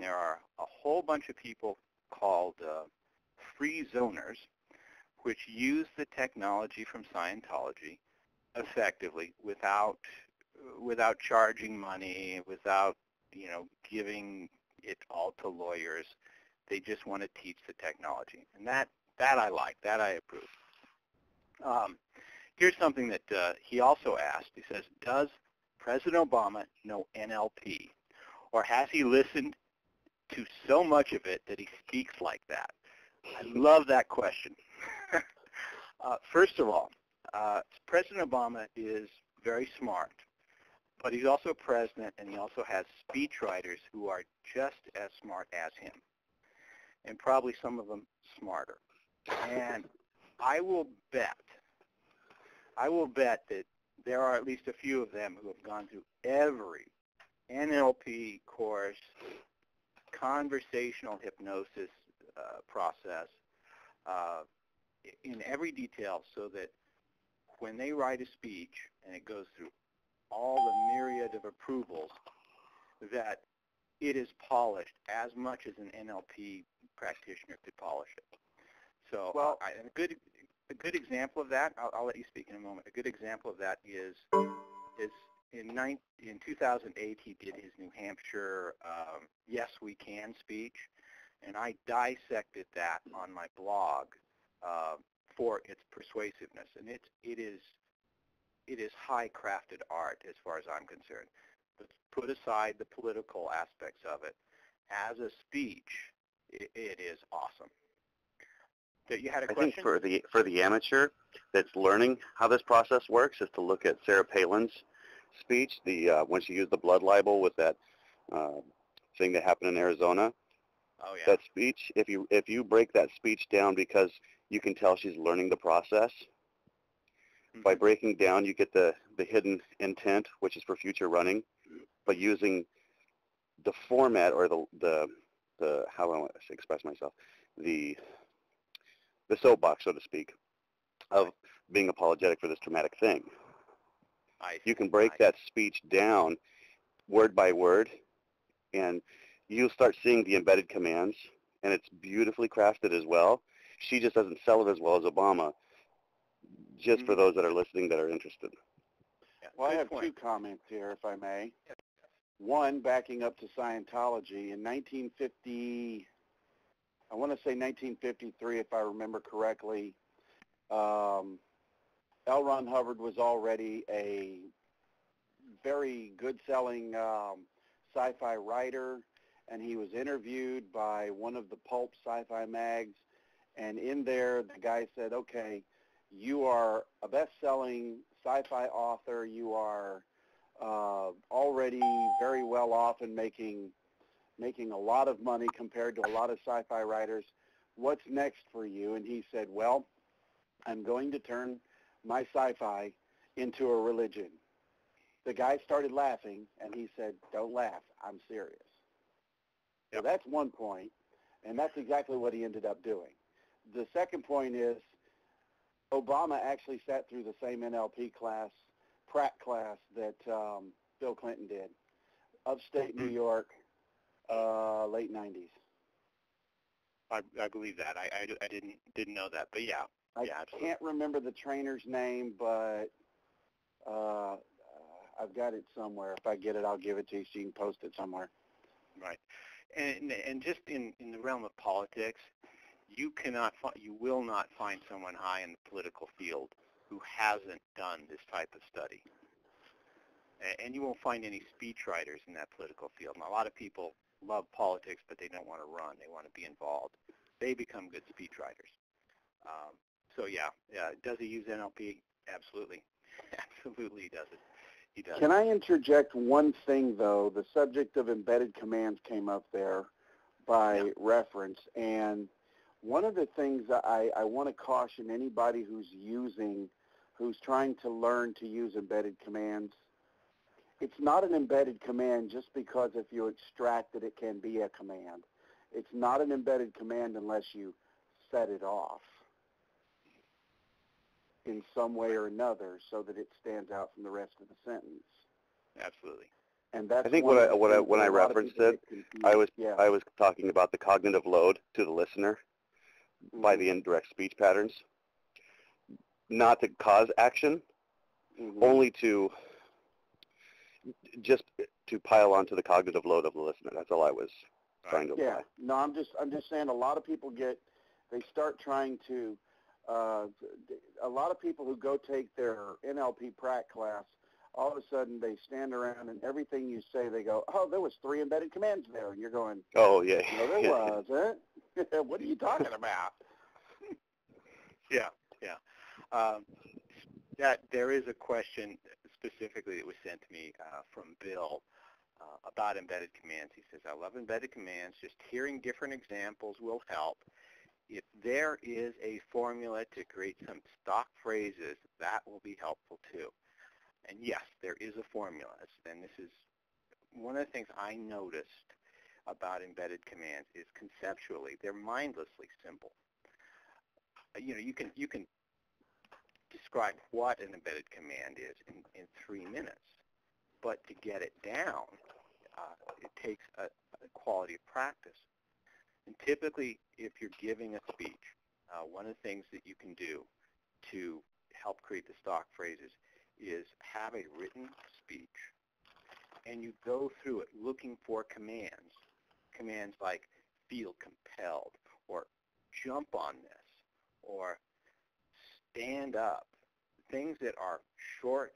and there are a whole bunch of people called free zoners, which use the technology from Scientology effectively without charging money, without giving it all to lawyers. They just want to teach the technology, and that I like, that I approve. Here's something that he also asked. He says, does President Obama know NLP, or has he listened to so much of it that he speaks like that? I love that question. First of all, President Obama is very smart, but he's also president, and he also has speechwriters who are just as smart as him, and probably some of them smarter. And I will bet that there are at least a few of them who have gone through every NLP course, conversational hypnosis process, in every detail, so that when they write a speech and it goes through all the myriad of approvals, that it is polished as much as an NLP practitioner could polish it. So a good example of that, I'll let you speak in a moment. A good example of that is in 2008 he did his New Hampshire Yes We Can speech, and I dissected that on my blog for its persuasiveness, and it is high crafted art as far as I'm concerned. But put aside the political aspects of it, as a speech, it is awesome. You had a question? I think for the amateur that's learning how this process works is to look at Sarah Palin's speech, when she used the blood libel with that thing that happened in Arizona. Oh yeah. That speech, if you break that speech down, because you can tell she's learning the process. Mm-hmm. By breaking down, you get the hidden intent, which is for future running, but using the format or the how I want to express myself, the soapbox, so to speak, of being apologetic for this traumatic thing. You can break that speech down word by word, and you'll start seeing the embedded commands, and it's beautifully crafted as well. She just doesn't sell it as well as Obama, just for those that are listening that are interested. Yeah, well, I have two comments here, if I may. One, backing up to Scientology, in 1950, I want to say 1953, if I remember correctly, L. Ron Hubbard was already a very good-selling sci-fi writer, and he was interviewed by one of the pulp sci-fi mags, and in there the guy said, okay, you are a best-selling sci-fi author, you are already very well off and making a lot of money compared to a lot of sci-fi writers. What's next for you? And he said, well, I'm going to turn my sci-fi into a religion. The guy started laughing, and he said, don't laugh, I'm serious. Yep. So that's one point, and that's exactly what he ended up doing. The second point is Obama actually sat through the same NLP class, Pratt class, that Bill Clinton did, upstate New York, late 90s. I believe that. I didn't know that, but yeah. I can't remember the trainer's name, but I've got it somewhere. If I get it, I'll give it to you so you can post it somewhere. Right. And just in the realm of politics, you will not find someone high in the political field who hasn't done this type of study. And you won't find any speechwriters in that political field. And a lot of people love politics, but they don't want to run. They want to be involved. They become good speechwriters. So yeah, does he use NLP? Absolutely. Absolutely he does it. He does. Can I interject one thing, though? The subject of embedded commands came up there by reference, and one of the things I want to caution anybody who's trying to learn to use embedded commands, it's not an embedded command just because if you extract it, it can be a command. It's not an embedded command unless you set it off in some way or another so that it stands out from the rest of the sentence. Absolutely. And that's I think when I referenced it, I was talking about the cognitive load to the listener by the indirect speech patterns, not to cause action, only to just to pile onto the cognitive load of the listener. That's all I was trying to apply. Yeah, no, I'm just saying a lot of people they start trying to, a lot of people who go take their NLP prac class, all of a sudden they stand around and everything you say, they go, oh, there was 3 embedded commands there. And you're going, oh, yeah. No, there wasn't. What are you talking about? That there is a question specifically that was sent to me from Bill about embedded commands. He says, I love embedded commands. Just hearing different examples will help. If there is a formula to create some stock phrases, that will be helpful too. And yes, there is a formula. And this is one of the things I noticed about embedded commands is conceptually, they're mindlessly simple. You can describe what an embedded command is in 3 minutes, but to get it down, it takes a quality of practice. And typically, if you're giving a speech, one of the things that you can do to help create the stock phrases is have a written speech, and you go through it looking for commands like feel compelled, or jump on this, or stand up, things that are short,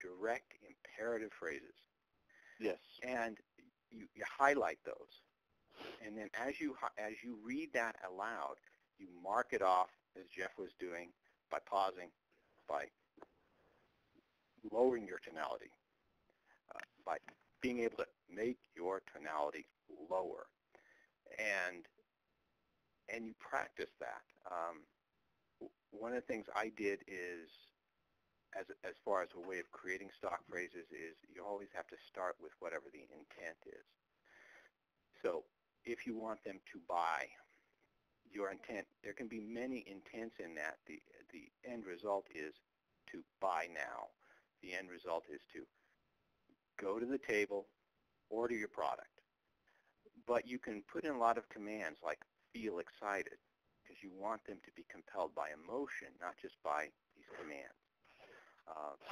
direct, imperative phrases. Yes. And you highlight those. And then as you read that aloud, you mark it off, as Jeff was doing, by pausing, by lowering your tonality, by being able to make your tonality lower. And you practice that. One of the things I did is, as far as a way of creating stock phrases, is you always have to start with whatever the intent is. So if you want them to buy, your intent, there can be many intents in that. The end result is to buy now. The end result is to go to the table, order your product. But you can put in a lot of commands like feel excited, because you want them to be compelled by emotion, not just by these commands.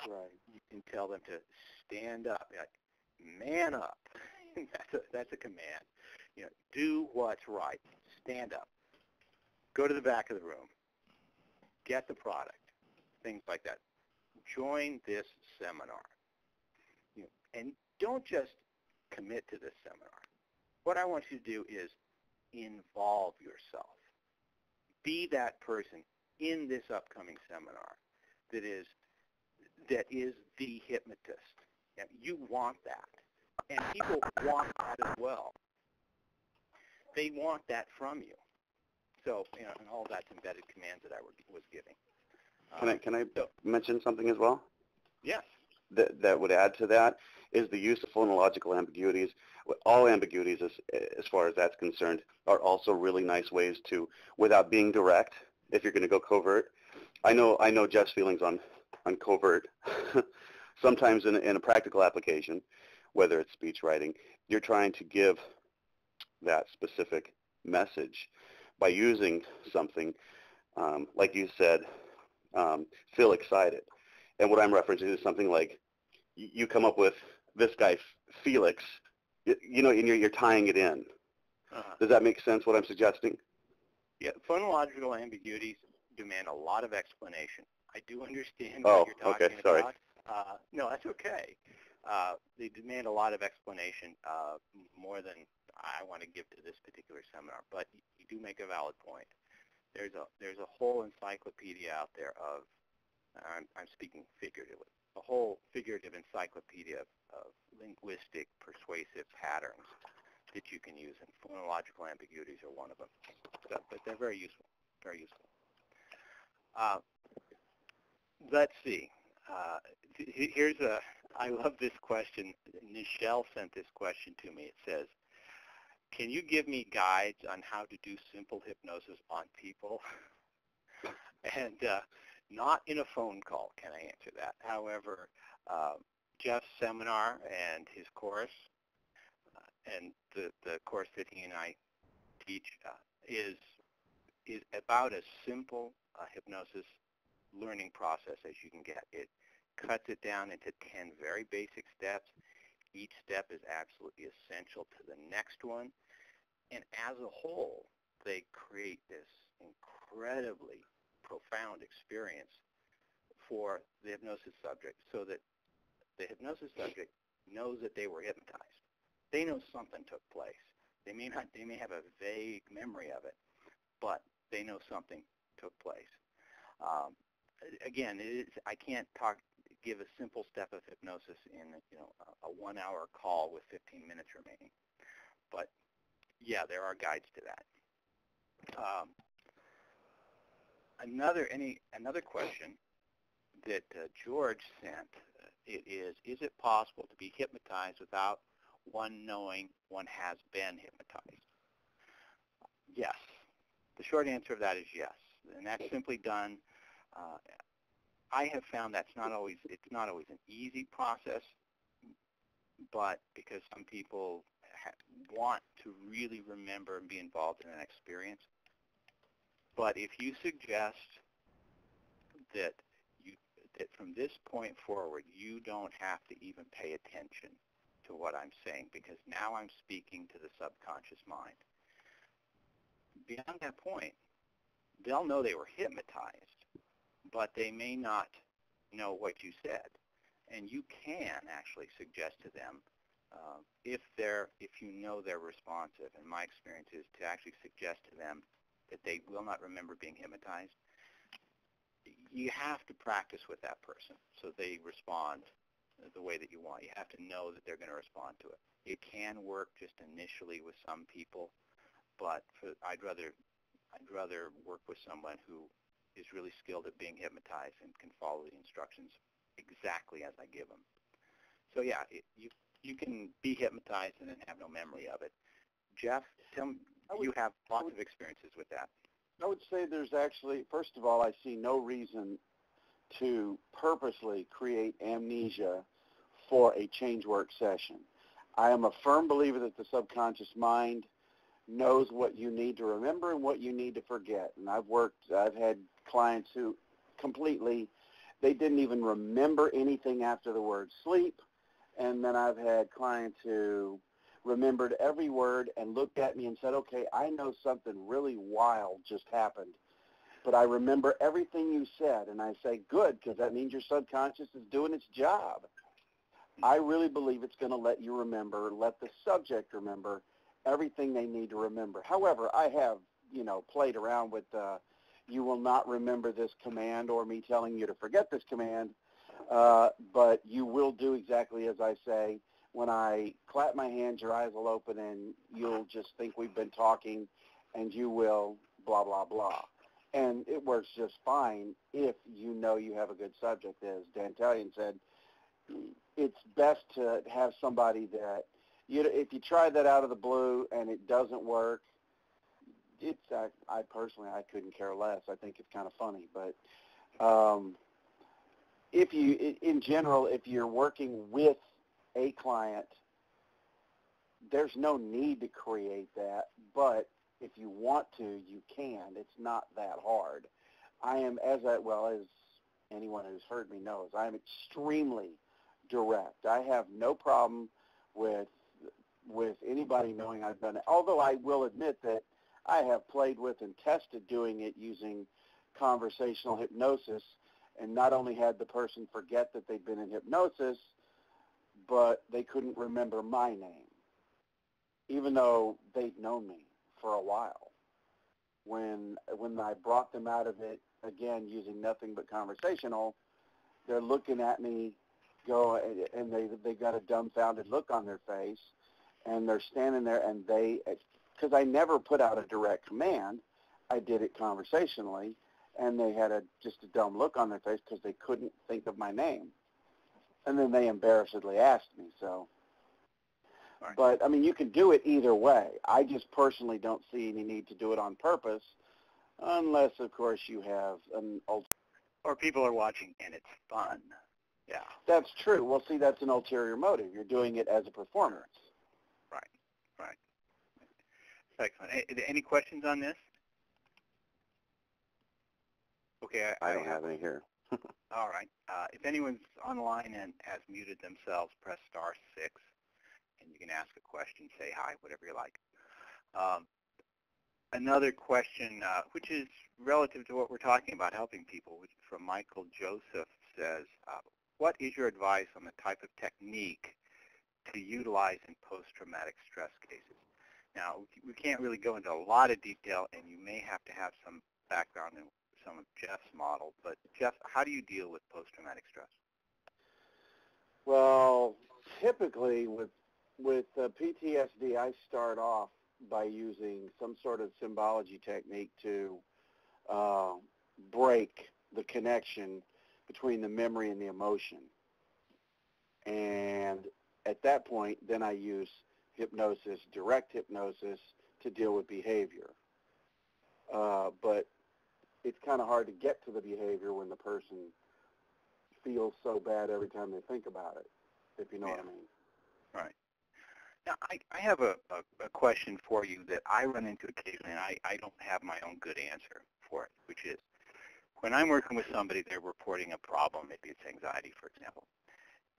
Right. You can tell them to stand up, like, man up. That's a command. Do what's right. Stand up. Go to the back of the room. Get the product. Things like that. Join this seminar. And don't just commit to this seminar. What I want you to do is involve yourself. Be that person in this upcoming seminar that is the hypnotist. You want that. And people want that as well. They want that from you. So, and all that's embedded commands that I was giving. Can I mention something as well? Yes. That would add to that is the use of phonological ambiguities. All ambiguities, as far as that's concerned, are also really nice ways to, without being direct, if you're going to go covert. I know Jeff's feelings on covert. Sometimes in a practical application, whether it's speech writing, you're trying to give that specific message by using something, like you said, feel excited. And what I'm referencing is something like, you come up with this guy, Felix, and you're tying it in. Does that make sense, what I'm suggesting? Yeah, phonological ambiguities demand a lot of explanation. I do understand what you're talking sorry. about. No, that's okay. They demand a lot of explanation, more than I want to give to this particular seminar. But you do make a valid point. There's a whole encyclopedia out there of, I'm speaking figuratively, a whole figurative encyclopedia of linguistic persuasive patterns that you can use, and phonological ambiguities are one of them. So, but they're very useful, very useful. Let's see. I love this question. Nichelle sent this question to me. It says, can you give me guides on how to do simple hypnosis on people? And not in a phone call can I answer that. However, Jeff's seminar and his course, and the course that he and I teach is about as simple a hypnosis learning process as you can get. It cuts it down into 10 very basic steps. Each step is absolutely essential to the next one. And as a whole, they create this incredibly profound experience for the hypnosis subject, so that the hypnosis subject knows that they were hypnotized. They know something took place. They may have a vague memory of it, but they know something took place. Again, I can't give a simple step of hypnosis in a 1-hour call with 15 minutes remaining. But yeah, there are guides to that. Another question that George sent is it possible to be hypnotized without one knowing one has been hypnotized? Yes. The short answer of that is yes, and that's simply done. I have found it's not always an easy process, but because some people want to really remember and be involved in an experience. But if you suggest that from this point forward you don't have to even pay attention to what I'm saying, because now I'm speaking to the subconscious mind. Beyond that point, they'll know they were hypnotized, but they may not know what you said. And you can actually suggest to them, if you know they're responsive, and my experience is to actually suggest to them that they will not remember being hypnotized. You have to practice with that person so they respond the way that you want. You have to know that they're going to respond to it. It can work just initially with some people, but I'd rather work with someone who is really skilled at being hypnotized and can follow the instructions exactly as I give them. So yeah, you can be hypnotized and then have no memory of it. Jeff, you have lots of experiences with that. I would say there's actually, first of all, I see no reason to purposely create amnesia for a change work session. I am a firm believer that the subconscious mind knows what you need to remember and what you need to forget. And I've had clients who they didn't even remember anything after the word sleep. And then I've had clients who remembered every word and looked at me and said, okay, I know something really wild just happened, but I remember everything you said. And I say, good, because that means your subconscious is doing its job. I really believe it's going to let the subject remember everything they need to remember. However, I have, played around with you will not remember this command, or me telling you to forget this command, but you will do exactly as I say. When I clap my hands, your eyes will open, and you'll just think we've been talking, and you will blah, blah, blah. And it works just fine if you know you have a good subject. As Dantalion said, it's best to have somebody that, if you try that out of the blue and it doesn't work, I personally couldn't care less. I think it's kind of funny. But in general, if you're working with a client, there's no need to create that, but if you want to, you can. It's not that hard. I am, as anyone who's heard me knows, I am extremely direct. I have no problem with anybody knowing I've done it, although I will admit that I have played with and tested doing it using conversational hypnosis, and not only had the person forget that they'd been in hypnosis, but they couldn't remember my name, even though they'd known me for a while. When I brought them out of it, again, using nothing but conversational, they're looking at me, and they got a dumbfounded look on their face, and they're standing there, and because I never put out a direct command, I did it conversationally, and they had just a dumb look on their face because they couldn't think of my name. And then they embarrassedly asked me, so. Right. But, you can do it either way. I just personally don't see any need to do it on purpose unless, of course, you have an or people are watching and it's fun. Yeah. That's true. Well, see, that's an ulterior motive. You're doing it as a performance. Right. Right. Excellent. Any questions on this? Okay. I don't have any here. All right. If anyone's online and has muted themselves, press *6, and you can ask a question, say hi, whatever you like. Another question, which is relative to what we're talking about, helping people, which from Michael Joseph says, what is your advice on the type of technique to utilize in post-traumatic stress cases? Now, we can't really go into a lot of detail, and you may have to have some background in some of Jeff's model, but Jeff, how do you deal with post-traumatic stress? Well, typically with PTSD, I start off by using some sort of symbology technique to break the connection between the memory and the emotion. And at that point, then I use hypnosis, direct hypnosis, to deal with behavior. But it's kind of hard to get to the behavior when the person feels so bad every time they think about it, if you know what I mean. Right. Now, I have a question for you that I run into occasionally, and I don't have my own good answer for it, which is when I'm working with somebody, they're reporting a problem, maybe it's anxiety, for example,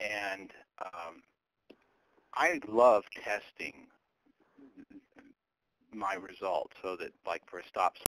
and I love testing my results so that, like for a stop